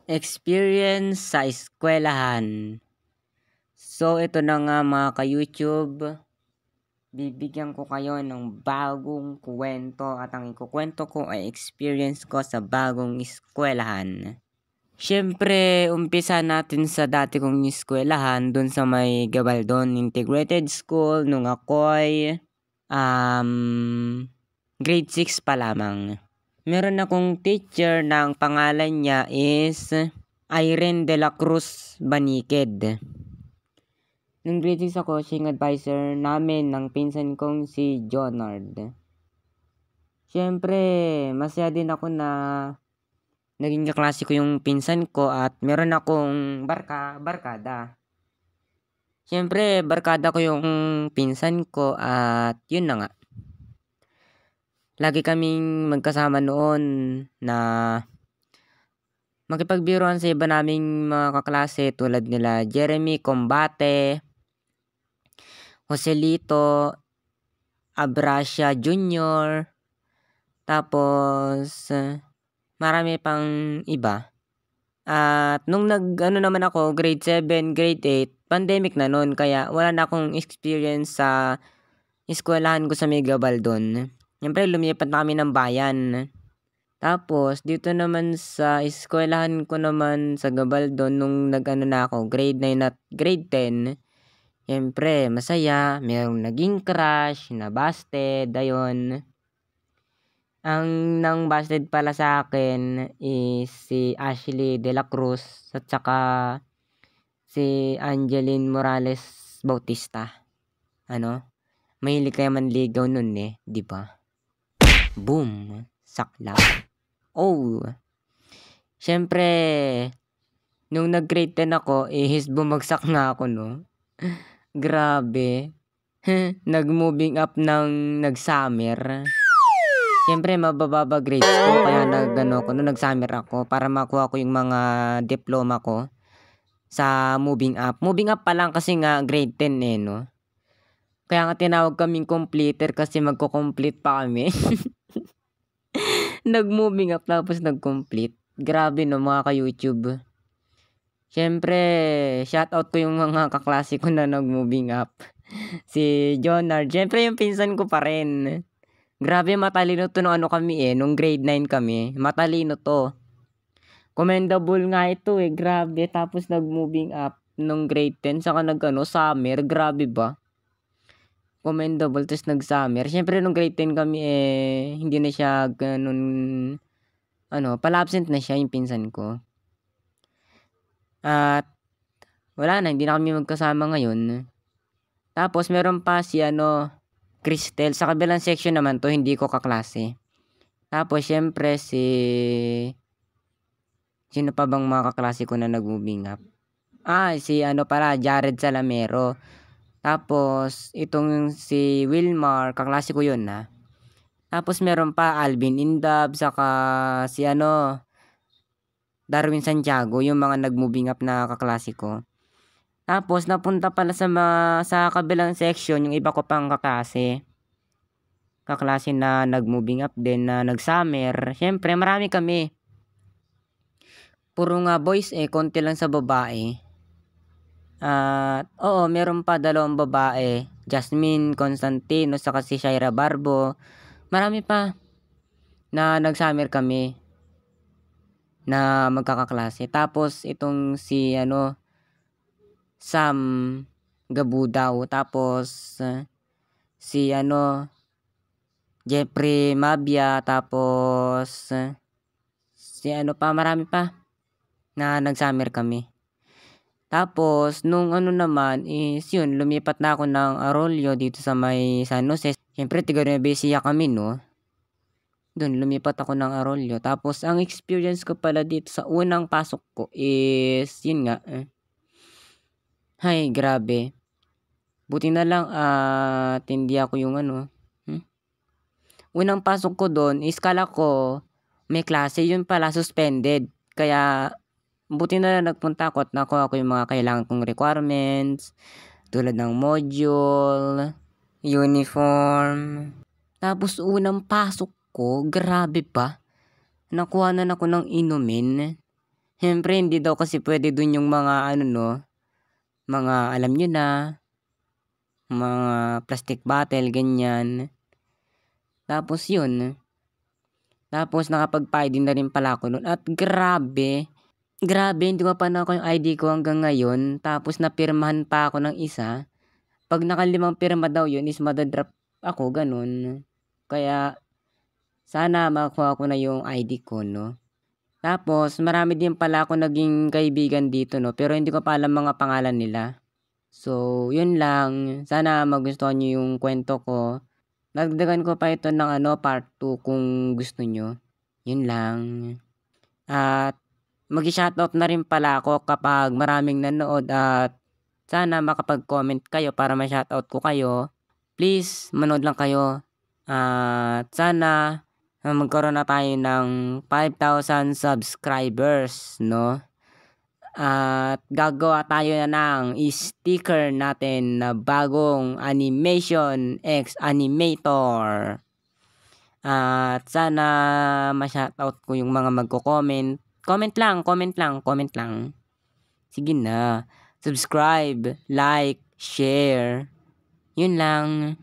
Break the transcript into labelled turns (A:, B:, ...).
A: Experience sa eskwelahan. So, ito na nga mga ka-YouTube. Bibigyan ko kayo ng bagong kwento at ang ikukwento ko ay experience ko sa bagong eskwelahan. Siyempre, umpisa natin sa dati kong eskwelahan dun sa may Gabaldon Integrated School nung ako'y grade 6 pa lamang. Meron akong teacher na ang pangalan niya is Irene de la Cruz Baniked. Nung grade 6 ako, siya yung advisor namin ng pinsan kong si Jonard. Siyempre, masaya din ako na naging kaklase ko yung pinsan ko at meron akong barkada. Siyempre, barkada ko yung pinsan ko at yun na nga. Lagi kaming magkasama noon na makipagbiruan sa iba naming mga kaklase tulad nila Jeremy Combate, Joselito Abracia Jr., tapos marami pang iba. At nung naman ako, grade 7, grade 8, pandemic na noon kaya wala na akong experience sa eskwelahan ko sa Megabaldon. Siyempre, lumipat na kami ng bayan. Tapos, dito naman sa eskwelahan ko naman sa Gabaldon nung na ako, grade 9 at grade 10. Siyempre, masaya. Mayroong naging crush, na busted, ayun. Ang nang busted pala sa akin is si Ashley De La Cruz at saka si Angeline Morales Bautista. Mahilig kaya manligaw nun di ba? Boom! Saklap. Oh! Siyempre, nung nag-grade 10 ako, bumagsak nga ako, no? Grabe. Nag-moving up ng nag-summer. Siyempre, mabababa grades ko, kaya nag-summer ako para makuha ko yung mga diploma ko sa moving up. Moving up pa lang kasi nga grade 10 no? Kaya nga tinawag kaming completer kasi magko-complete pa kami. Nag-moving up tapos nag-complete. Grabe no mga ka-YouTube. Siyempre, shoutout ko yung mga kaklase ko na nag-moving up. Si Jonard. Siyempre yung pinsan ko pa rin. Grabe matalino to nung kami nung grade 9 kami. Matalino to. Commendable nga ito grabe. Tapos nag-moving up nung grade 10 saka summer. Grabe ba? Commendable, tapos nag-summer. Siyempre, nung grade 10 kami, hindi na siya ganun, pala-absent na siya yung pinsan ko. At, wala na, hindi na kami magkasama ngayon. Tapos, meron pa si, Cristel. Sa kabilang section naman to, hindi ko kaklase. Tapos, siyempre, sino pa bang mga kaklase ko na nag-moving up? Si, Jared Salamero. Tapos, itong si Wilmar, kaklase ko yun Tapos, meron pa Alvin Indab, saka si Darwin Santiago, yung mga nag-moving up na kaklase ko. Tapos, napunta pala sa kabilang section, yung iba ko pang kaklase. Kaklase na nag-moving up din, na nag-summer. Siyempre, marami kami. Puro nga boys konti lang sa babae. Oo, meron pa 2 babae. Jasmine Constantino saka si Shaira Barbo. Marami pa na nag-summer kami na magkakaklase. Tapos itong si Sam Gabudaw. Tapos si Jeffrey Mabia. Tapos si marami pa na nag-summer kami. Tapos, nung naman is yun, lumipat na ako ng Arroyo dito sa may San Jose. Siyempre, tiga Nueva Ecija kami, no? Doon, lumipat ako ng Arroyo. Tapos, ang experience ko pala dito sa unang pasok ko is, yun nga, Hay, grabe. Buti na lang at hindi ako yung Unang pasok ko doon is kala ko may klase, yun pala suspended. Kaya, buti na lang nagpunta ako at nakuha ko yung mga kailangan kong requirements tulad ng module, uniform. Tapos unang pasok ko, grabe pa. Nakuha na ako ng inumin. Siyempre hindi daw kasi puwede dun yung mga ano 'no, mga alam niyo na, mga plastic bottle ganyan. Tapos yun, tapos nakapag-PID na rin pala ako nun at grabe, hindi ko mapanakot yung ID ko hanggang ngayon tapos napirmahan pa ako ng isa. 'Pag naka-5 pirma daw yun is mada-drop ako gano'n. Kaya sana makuha ko na yung ID ko 'no. Tapos marami din pala akong naging kaibigan dito 'no, pero hindi ko pa alam mga pangalan nila. So yun lang, sana magustuhan niyo yung kuwento ko. Dagdagan ko pa ito ng ano, part 2 kung gusto niyo, yun lang. At magshi-shoutout na rin pala ako kapag maraming nanood at sana makapag-comment kayo para ma-shoutout ko kayo. Please manood lang kayo at sana magkaroon na tayo ng 5,000 subscribers 'no. At gagawa tayo na ng sticker natin na bagong Animation X Animator. At sana ma-shoutout ko yung mga magko-comment. Comment lang, comment lang, comment lang. Sige na, subscribe, like, share. Yun lang.